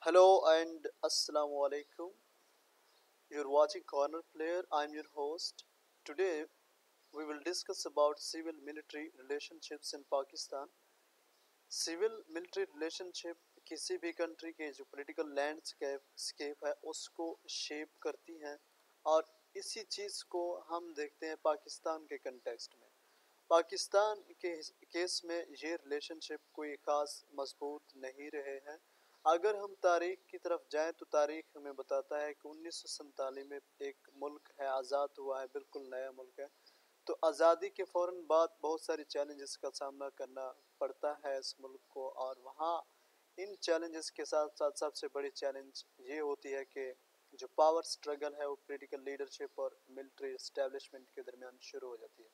Hello and Assalamu alaikum. You're watching Corner Player. I'm your host. Today we will discuss about civil military relationships in Pakistan. Civil military relationship किसी भी country के जो political landscape है उसको shape करती हैं और इसी चीज़ को हम देखते हैं पाकिस्तान के कंटेक्स्ट में। पाकिस्तान के केस में ये रिलेशनशिप कोई ख़ास मजबूत नहीं रहे हैं। अगर हम तारीख़ की तरफ जाएं तो तारीख़ हमें बताता है कि 1947 में एक मुल्क है आज़ाद हुआ है, बिल्कुल नया मुल्क है। तो आज़ादी के फ़ौरन बाद बहुत सारे चैलेंजेस का सामना करना पड़ता है इस मुल्क को, और वहाँ इन चैलेंजेस के साथ साथ सबसे बड़ी चैलेंज ये होती है कि जो पावर स्ट्रगल है वो पॉलिटिकल लीडरशिप और मिलिट्री इस्टेब्लिशमेंट के दरमियान शुरू हो जाती है।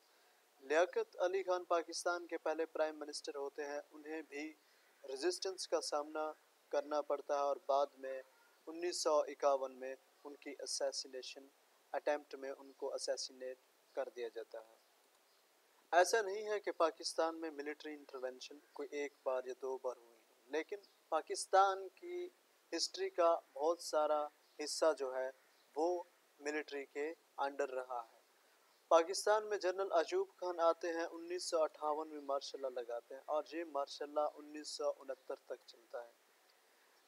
लियाकत अली खान पाकिस्तान के पहले प्राइम मिनिस्टर होते हैं, उन्हें भी रेजिस्टेंस का सामना करना पड़ता है और बाद में 1951 में उनकी असैसिनेशन अटेम्प्ट में उनको असैसिनेट कर दिया जाता है। ऐसा नहीं है कि पाकिस्तान में मिलिट्री इंटरवेंशन कोई एक बार या दो बार हुई है, लेकिन पाकिस्तान की हिस्ट्री का बहुत सारा हिस्सा जो है वो मिलिट्री के अंडर रहा है। पाकिस्तान में जनरल अयूब खान आते हैं, 1958 में मार्शल लॉ लगाते हैं और ये मार्शल लॉ 1969 तक चलता है।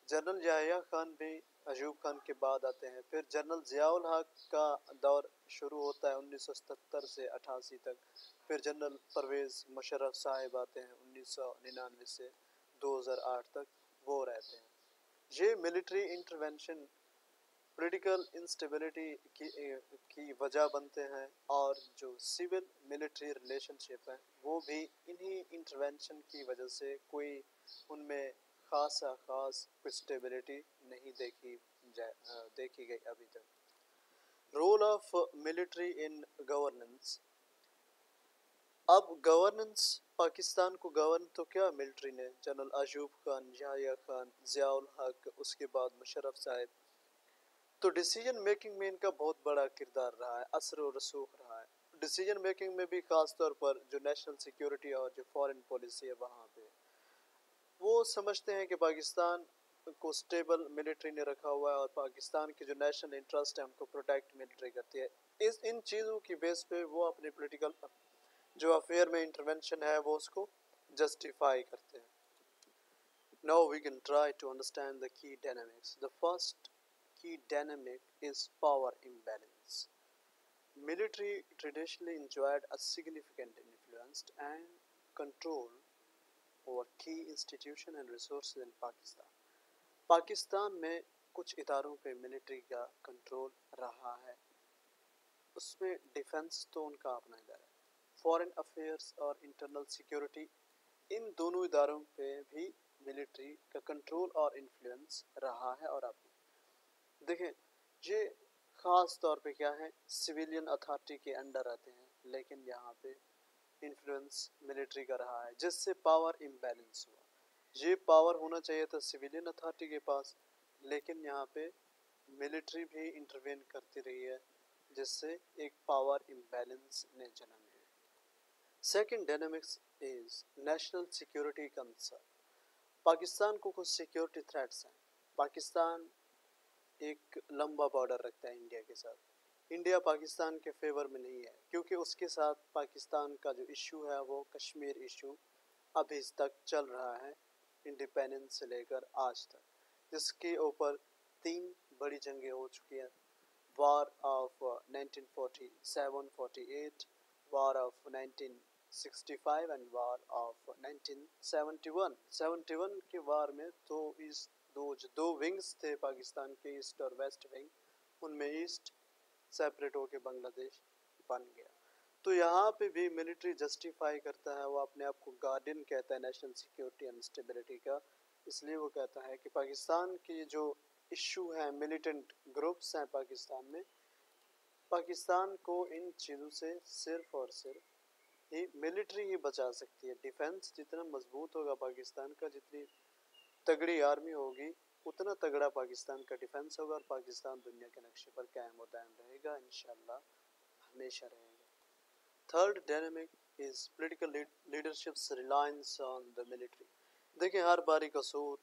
जनरल याहिया खान भी अयूब खान के बाद आते हैं। फिर जनरल ज़ियाउल हक का दौर शुरू होता है 1977 से 88 तक। फिर जनरल परवेज़ मुशर्रफ साहब आते हैं 1999 से 2008 तक, वो रहते हैं। ये मिलिट्री इंटरवेंशन पॉलिटिकल इंस्टेबिलिटी की वजह बनते हैं और जो सिविल मिलिट्री रिलेशनशिप है वो भी इन्हीं इंटरवेंशन की वजह से कोई उनमें ख़ास कोई स्टेबिलिटी नहीं देखी गई अभी तक। Role of military in governance. अब गवर्नेंस, पाकिस्तान को गवर्न तो क्या मिलिट्री ने, जनरल अयूब खान, याहिया खान, ज़ियाउल हक, उसके बाद मुशर्रफ साहब। तो डिसीजन मेकिंग में इनका बहुत बड़ा किरदार रहा है, असर और रसूख रहा है। डिसीजन मेकिंग में भी ख़ास तौर पर जो नेशनल सिक्योरिटी और जो फॉरेन पॉलिसी है वहाँ पे वो समझते हैं कि पाकिस्तान को स्टेबल मिलिट्री ने रखा हुआ है और पाकिस्तान की जो नेशनल इंटरेस्ट है उनको प्रोटेक्ट मिलिट्री करती है। इन चीज़ों की बेस पे वो अपने पॉलिटिकल जो अफेयर में इंटरवेंशन है वो उसको जस्टिफाई करते हैं। Now we can try to understand the key dynamics. The first key dynamic is power imbalance. Military traditionally enjoyed a significant influence and control over key institutions and resources in Pakistan. Pakistan में कुछ इदारों पे military का control रहा है, उसमें defence तो उनका अपना इदारा है, फॉरेन अफेयर्स और इंटरनल सिक्योरिटी, इन दोनों इदारों पे भी मिलिट्री का कंट्रोल और इन्फ्लुएंस रहा है। और अब देखें ये ख़ास तौर पे क्या है, सिविलियन अथॉरिटी के अंडर आते हैं, लेकिन यहाँ पे इन्फ्लुएंस मिलिट्री का रहा है जिससे पावर इम्बैलेंस हुआ। ये पावर होना चाहिए था सिविलियन अथॉरिटी के पास, लेकिन यहाँ पे मिलिट्री भी इंटरवेन करती रही है जिससे एक पावर इम्बैलेंस ने जन्म लिया। Second dynamics is national security concern. Pakistan को कुछ सिक्योरिटी थ्रेट्स हैं। पाकिस्तान एक लंबा बॉर्डर रखता है इंडिया के साथ। इंडिया पाकिस्तान के फेवर में नहीं है क्योंकि उसके साथ पाकिस्तान का जो इशू है वो कश्मीर इशू अभी तक चल रहा है, इंडिपेंडेंस से लेकर आज तक, जिसके ऊपर 3 बड़ी जंगें हो चुकी हैं। War of 1947-48, war of 1965 and war of 1971। 71 के वार में तो इस दो विंग्स थे पाकिस्तान के, ईस्ट और वेस्ट विंग, उनमें ईस्ट सेपरेट होकर बांग्लादेश बन गया। तो यहाँ पे भी मिलिट्री जस्टिफाई करता है, वो अपने आप को गार्डियन कहता है नेशनल सिक्योरिटी एंड स्टेबिलिटी का, इसलिए वो कहता है कि पाकिस्तान की जो इशू है, मिलिटेंट ग्रुप्स हैं पाकिस्तान में, पाकिस्तान को इन चीज़ों से सिर्फ और सिर्फ ही मिलिट्री ही बचा सकती है। डिफेंस जितना मजबूत होगा पाकिस्तान का, जितनी तगड़ी आर्मी होगी, उतना तगड़ा पाकिस्तान का डिफेंस होगा और पाकिस्तान दुनिया के नक्शे पर कायम और दायम रहेगा, इंशाल्लाह हमेशा रहेगा। Third dynamic is political leaderships reliance on the military. देखिए हर बारी कसूर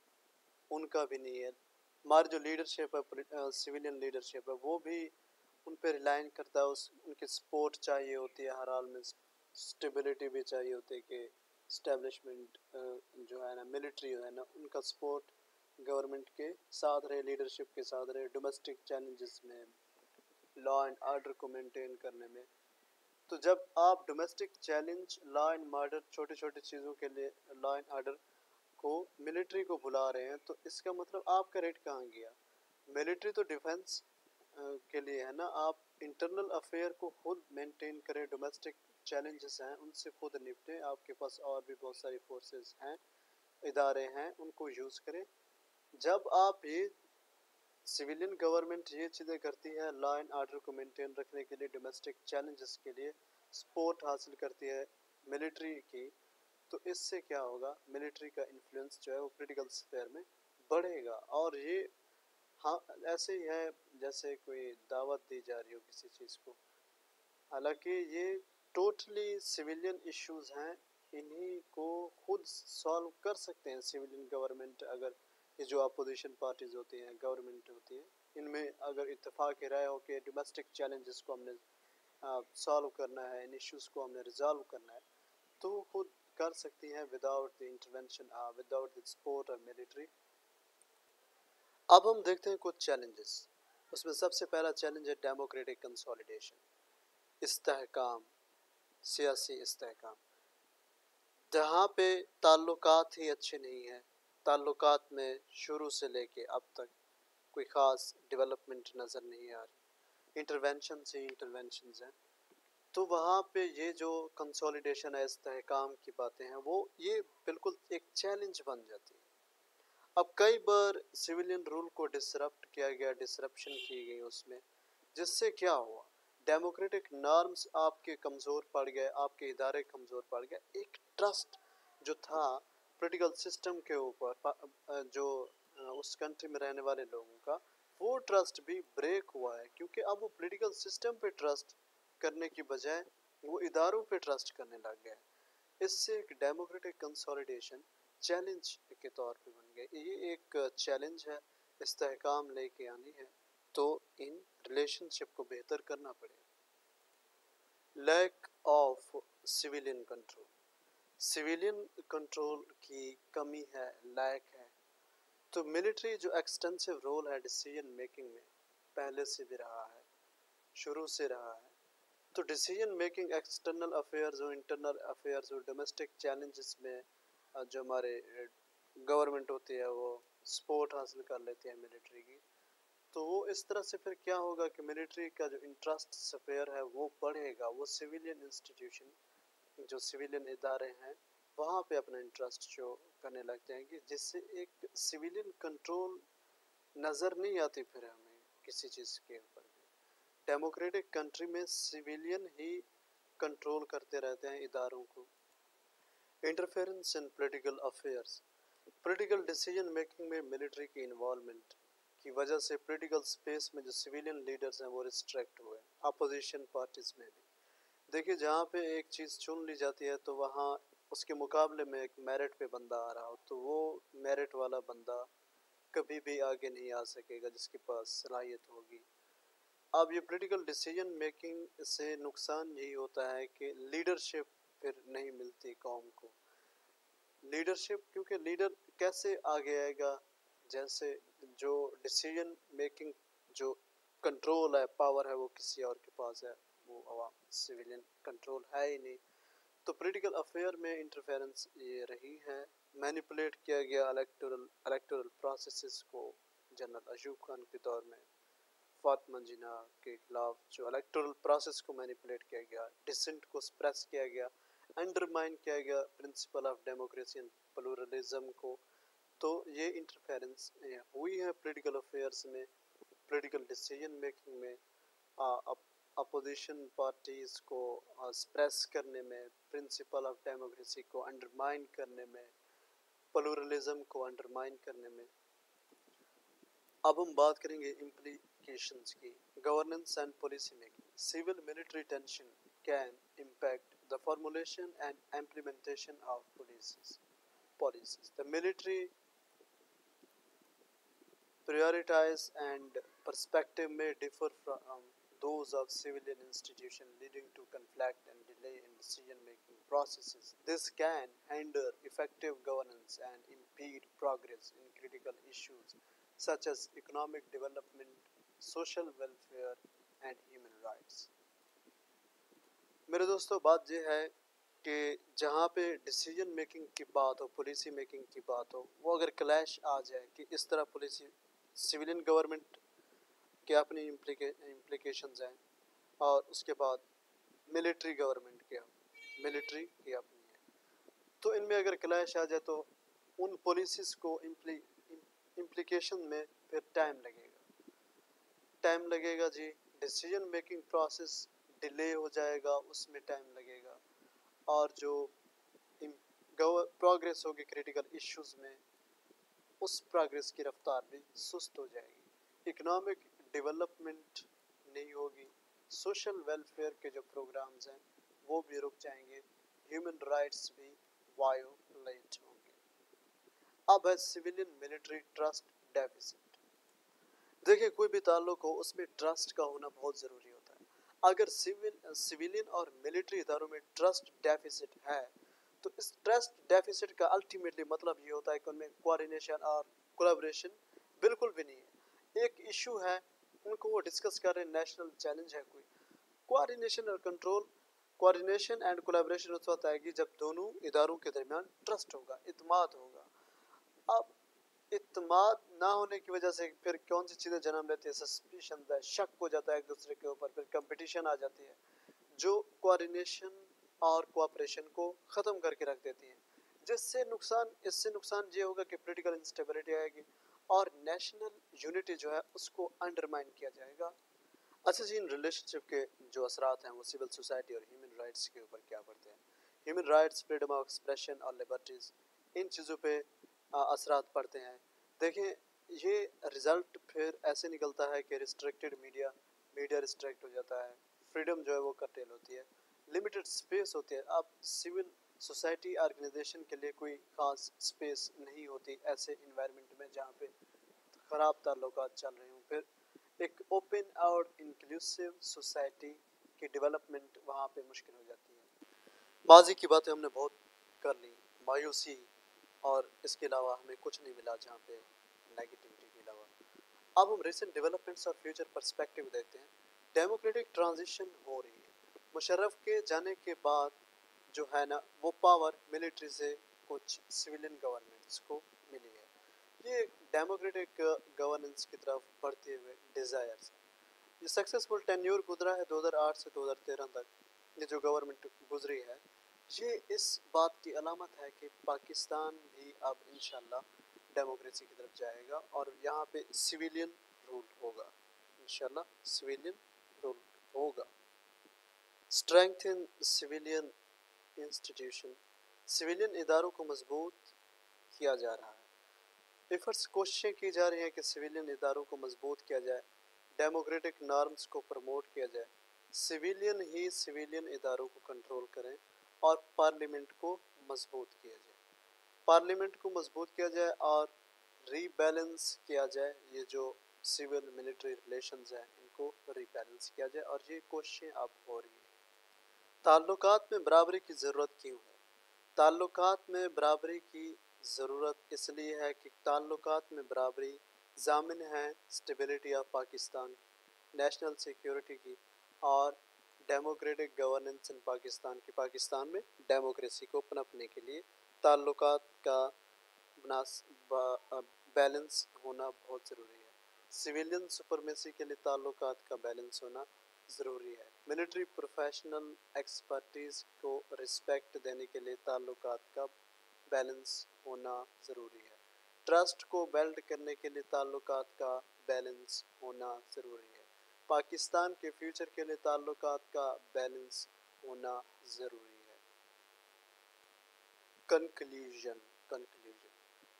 उनका भी नहीं है, हमारी जो लीडरशिप है, सिविलियन लीडरशिप है, वो भी उन पे रिलाइन करता है। उनकी सपोर्ट चाहिए होती है हर हाल में, स्टेबिलिटी भी चाहिए होती है कि इस्टेब्लिशमेंट जो है ना, मिलिट्री है ना, उनका सपोर्ट गवर्नमेंट के साथ रहे, लीडरशिप के साथ रहे, डोमेस्टिक चैलेंजेस में, लॉ एंड ऑर्डर को मेंटेन करने में। तो जब आप domestic challenge, law and order, छोटी छोटी चीज़ों के लिए लॉ एंड ऑर्डर को मिलिट्री को बुला रहे हैं, तो इसका मतलब आपका रेट कहाँ गया? मिलिट्री तो डिफेंस के लिए है ना, आप इंटरनल अफेयर को खुद मेंटेन करें, डोमेस्टिक चैलेंजेस हैं उनसे खुद निपटें, आपके पास और भी बहुत सारी फोर्सेस हैं, इदारे हैं, उनको यूज़ करें। जब आप ये सिविलियन गवर्नमेंट ये चीज़ें करती है, लॉ एंड ऑर्डर को मेंटेन रखने के लिए, डोमेस्टिक चैलेंजेस के लिए सपोर्ट हासिल करती है मिलिट्री की, तो इससे क्या होगा, मिलिट्री का इन्फ्लुएंस जो है वो पॉलिटिकल स्फेयर में बढ़ेगा। और ये हाँ ऐसे ही है जैसे कोई दावत दी जा रही हो किसी चीज़ को, हालांकि ये टोटली सिविलियन इश्यूज हैं, इन्हीं को खुद सॉल्व कर सकते हैं सिविलियन गवर्नमेंट। अगर ये जो अपोजिशन पार्टीज होती हैं, गवर्नमेंट होती है, इनमें अगर इत्तेफाक राय हो कि डोमेस्टिक चैलेंजेस को हमने सॉल्व करना है, इन इश्यूज़ को हमने रिजॉल्व करना है, तो वो खुद कर सकती हैं without the intervention, without the support of military. अब हम देखते हैं कुछ चैलेंजेस। उसमें सबसे पहला चैलेंज है डेमोक्रेटिक कंसोलिडेशन, इस्तेहकाम, सियासी इस्तेहकाम। जहाँ पे ताल्लुकात ही अच्छे नहीं हैं, ताल्लुकात में शुरू से लेके अब तक कोई ख़ास डेवलपमेंट नज़र नहीं आ रही, इंटरवेंशन से इंटरवेंशन हैं, तो वहाँ पे ये जो कंसोलिडेशन है, इस्तेहकाम की बातें हैं, वो ये बिल्कुल एक चैलेंज बन जाती है। अब कई बार सिविलियन रूल को डिसरप्ट किया गया, डिसरप्शन की गई उसमें, जिससे क्या हुआ, डेमोक्रेटिक नॉर्म्स आपके कमज़ोर पड़ गए, आपके इदारे कमज़ोर पड़ गए, एक ट्रस्ट जो था पॉलिटिकल सिस्टम के ऊपर, जो उस कंट्री में रहने वाले लोगों का, वो ट्रस्ट भी ब्रेक हुआ है, क्योंकि अब वो पॉलिटिकल सिस्टम पे ट्रस्ट करने की बजाय वो इदारों पे ट्रस्ट करने लग गए। इससे एक डेमोक्रेटिक कंसोलिडेशन चैलेंज के तौर पे बन गए। ये एक चैलेंज है, इस्तेहकाम लेके आनी है, तो इन रिलेशनशिप को बेहतर करना पड़ेगा। Lack of civilian control, civilian control की कमी है, लैक है। तो मिलिट्री जो एक्सटेंसिव रोल है डिसीजन मेकिंग में, पहले से भी रहा है, शुरू से रहा है, तो डिसीजन मेकिंग एक्सटर्नल अफेयर्स हो, इंटरनल अफेयर्स हो, डोमेस्टिक चैलेंजेस में जो हमारे गवर्नमेंट होती है वो सपोर्ट हासिल कर लेती है मिलिट्री की, तो वो इस तरह से फिर क्या होगा कि मिलिट्री का जो इंटरेस्ट स्फेयर है वो बढ़ेगा, वो सिविलियन इंस्टीट्यूशन, जो सिविलियन इदारे हैं, वहाँ पे अपना इंटरेस्ट शो करने लगते हैं, कि जिससे एक सिविलियन कंट्रोल नज़र नहीं आती फिर हमें किसी चीज़ के ऊपर। डेमोक्रेटिक कंट्री में सिविलियन ही कंट्रोल करते रहते हैं इदारों को। इंटरफेरेंस इन political affairs, political decision making में मिलिट्री की इन्वॉल्वमेंट की वजह से पॉलिटिकल स्पेस में जो सिविलियन लीडर्स हैं वो रिस्ट्रिक्ट हुए, अपोजिशन पार्टीज में भी। देखिए जहाँ पे एक चीज़ चुन ली जाती है, तो वहाँ उसके मुकाबले में एक मेरिट पे बंदा आ रहा हो, तो वो मेरिट वाला बंदा कभी भी आगे नहीं आ सकेगा जिसके पास सलाहियत होगी। अब ये पॉलिटिकल डिसीजन मेकिंग से नुकसान यही होता है कि लीडरशिप फिर नहीं मिलती कौम को। लीडरशिप, क्योंकि लीडर कैसे आगे आएगा, जैसे जो डिसीजन मेकिंग, जो कंट्रोल है, पावर है, वो किसी और के पास है, वो आवाम, सिविलियन कंट्रोल है ही नहीं। तो पॉलिटिकल अफेयर में इंटरफेरेंस ये रही है, मैनिपुलेट किया गया इलेक्टोरल प्रोसेसेस को। जनरल अयूब खान के दौर में फातिमा जिन्ना के खिलाफ जो इलेक्टोरल प्रोसेस को मैनिपुलेट किया गया, डिसेंट को सप्रेस किया गया, अंडरमाइन किया गया principle of democracy and pluralism को। तो ये इंटरफेरेंस हुई है पॉलिटिकल अफेयर्स में, पॉलिटिकल डिसीजन मेकिंग में, अपोजिशन पार्टीज़ को सप्रेस करने में, प्रिंसिपल ऑफ डेमोक्रेसी को अंडरमाइन करने में, प्लूरलिज्म को अंडरमाइन करने में। अब हम बात करेंगे इम्प्लीकेशंस की। Governance and policy making, civil military tension can impact the formulation and implementation of policies. The military prioritize and perspective may differ from those of civilian institutions, leading to conflict and delay in decision-making processes. This can hinder effective governance and impede progress in critical issues such as economic development, social welfare, and human rights. मेरे दोस्तों बात यह है कि जहाँ पे decision making की बात हो, पॉलिसी मेकिंग की बात हो, वो अगर क्लैश आ जाए कि इस तरह पॉलिसी सिविलियन गवर्नमेंट के अपनी इम्प्लीकेशंस हैं और उसके बाद मिलिट्री गवर्नमेंट के मिलिट्री की अपनी है, तो इनमें अगर क्लैश आ जाए तो उन पॉलिसीज़ को इम्प्लीकेशन में फिर टाइम लगेगा जी, डिसीजन मेकिंग प्रोसेस डिले हो जाएगा, उसमें टाइम लगेगा, और जो प्रोग्रेस होगी क्रिटिकल इश्यूज़ में, उस प्रोग्रेस की रफ्तार भी सुस्त हो जाएगी, इकोनॉमिक डेवलपमेंट नहीं होगी, सोशल वेलफेयर के जो प्रोग्राम्स हैं वो भी रुक जाएंगे, ह्यूमन राइट्स भी वायोलेट होंगे। अब है सिविलियन मिलिट्री ट्रस्ट डेफिसिट। देखिए, कोई भी ताल्लुक हो उसमें ट्रस्ट का होना बहुत ज़रूरी होता है। अगर सिविलियन और मिलिट्री इदारों में ट्रस्ट डेफिसिट है तो इस ट्रस्ट डेफिसिट का अल्टीमेटली मतलब ये होता है कि उनमें कोऑर्डिनेशन और कोलैबोरेशन बिल्कुल भी नहीं है। एक इशू है, उनको वो डिस्कस कर रहे हैं, नेशनल चैलेंज है कोई, कोऑर्डिनेशन और कंट्रोल, कोऑर्डिनेशन एंड कोलैबोरेशन उस वक्त आएगी जब दोनों इदारों के दरमियान ट्रस्ट होगा, इत्मीनान होगा। अब इत्मीनान ना होने की वजह से फिर कौन सी चीज़ें जन्म लेती है, सस्पिशन है, शक हो जाता है एक दूसरे के ऊपर, फिर कंपटीशन आ जाती है जो कोऑर्डिनेशन और कोऑपरेशन को ख़त्म करके रख देती है, इससे नुकसान ये होगा कि पॉलिटिकल इंस्टेबिलिटी आएगी और नेशनल यूनिटी जो है उसको अंडरमाइन किया जाएगा। अच्छा जी, इन रिलेशनशिप के जो असरात हैं वो सिविल सोसाइटी और ह्यूमन राइट्स के ऊपर क्या पड़ते हैं। Human rights, freedom of expression और लिबर्टीज़, इन चीज़ों पे असरात पड़ते हैं। देखें, ये रिज़ल्ट फिर ऐसे निकलता है कि रिस्ट्रिक्टेड मीडिया रिस्ट्रिक्ट हो जाता है, फ्रीडम जो है वो कर्टेल होती है, लिमिटेड स्पेस होती है। अब सिविल सोसाइटी ऑर्गेनाइजेशन के लिए कोई ख़ास स्पेस नहीं होती ऐसे इन्वायरमेंट में जहाँ पे ख़राब ताल्लुकात चल रहे हों। फिर एक ओपन और इंक्लूसिव सोसाइटी की डेवलपमेंट वहाँ पे मुश्किल हो जाती है। माजी की बातें हमने बहुत कर ली, मायूसी और इसके अलावा हमें कुछ नहीं मिला जहाँ पे नेगेटिविटी के अलावा। अब हम रिसेंट डेवलपमेंट्स और फ्यूचर पर्सपेक्टिव देखते हैं। डेमोक्रेटिक ट्रांजिशन हो रही है। मुशर्रफ के जाने के बाद जो है ना, वो पावर मिलिट्री से कुछ सिविलियन गवर्नमेंट्स को मिली है। ये डेमोक्रेटिक गवर्नेंस की तरफ बढ़ते हुए डिज़ायर्स है। ये सक्सेसफुल टेन्योर गुजरा है 2008 से 2013 तक। ये जो गवर्नमेंट गुजरी है ये इस बात की अलामत है कि पाकिस्तान भी अब इंशाल्लाह डेमोक्रेसी की तरफ जाएगा और यहाँ पे सिविलियन रूल होगा, इंशाल्लाह सिविलियन रूल होगा। स्ट्रेंथन सिविलियन इंस्टीट्यूशन, सिविलियन इदारों को मजबूत किया जा रहा है। एफर्ट्स, कोशिशें की जा रही हैं कि सिविलियन इदारों को मजबूत किया जाए, डेमोक्रेटिक नॉर्म्स को प्रमोट किया जाए, सिविलियन ही सिविलियन इदारों को कंट्रोल करें और पार्लियामेंट को मजबूत किया जाए। पार्लियामेंट को मजबूत किया जाए और रीबैलेंस किया जाए, ये जो सिविल मिलिट्री रिलेशंस हैं इनको रीबैलेंस किया जाए, और ये कोशिशें अब हो रही हैं। ताल्लुकात में बराबरी की ज़रूरत क्यों है? ताल्लुकात में बराबरी की ज़रूरत इसलिए है कि ताल्लुकात में बराबरी ज़ामिन है stability of Pakistan, national security की और डेमोक्रेटिक गवर्नेंस इन पाकिस्तान की। पाकिस्तान में डेमोक्रेसी को पनपने के लिए ताल्लुकात का बैलेंस होना बहुत ज़रूरी है। सिविलियन सुपरमेसी के लिए ताल्लुकात का बैलेंस होना ज़रूरी है। मिलिट्री प्रोफेशनल एक्सपर्टीज़ को रिस्पेक्ट देने के लिए ताल्लुकात का बैलेंस होना ज़रूरी है। ट्रस्ट को बिल्ड करने के लिए ताल्लुकात का बैलेंस होना ज़रूरी है। पाकिस्तान के फ्यूचर के लिए ताल्लुकात का बैलेंस होना ज़रूरी है। Conclusion.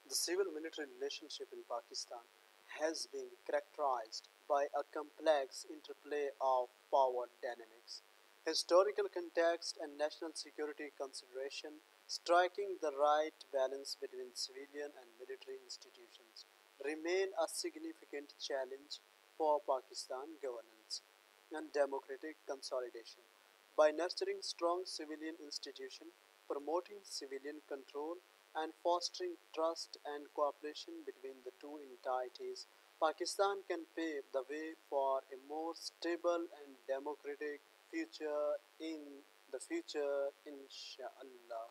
The civil-military relationship in Pakistan has been characterized by a complex interplay of power dynamics, historical context, and national security consideration, striking the right balance between civilian and military institutions remain a significant challenge for Pakistan governance and democratic consolidation. By nurturing strong civilian institutions, promoting civilian control, and fostering trust and cooperation between the two entities, Pakistan can pave the way for a more stable and democratic future in the future, inshallah.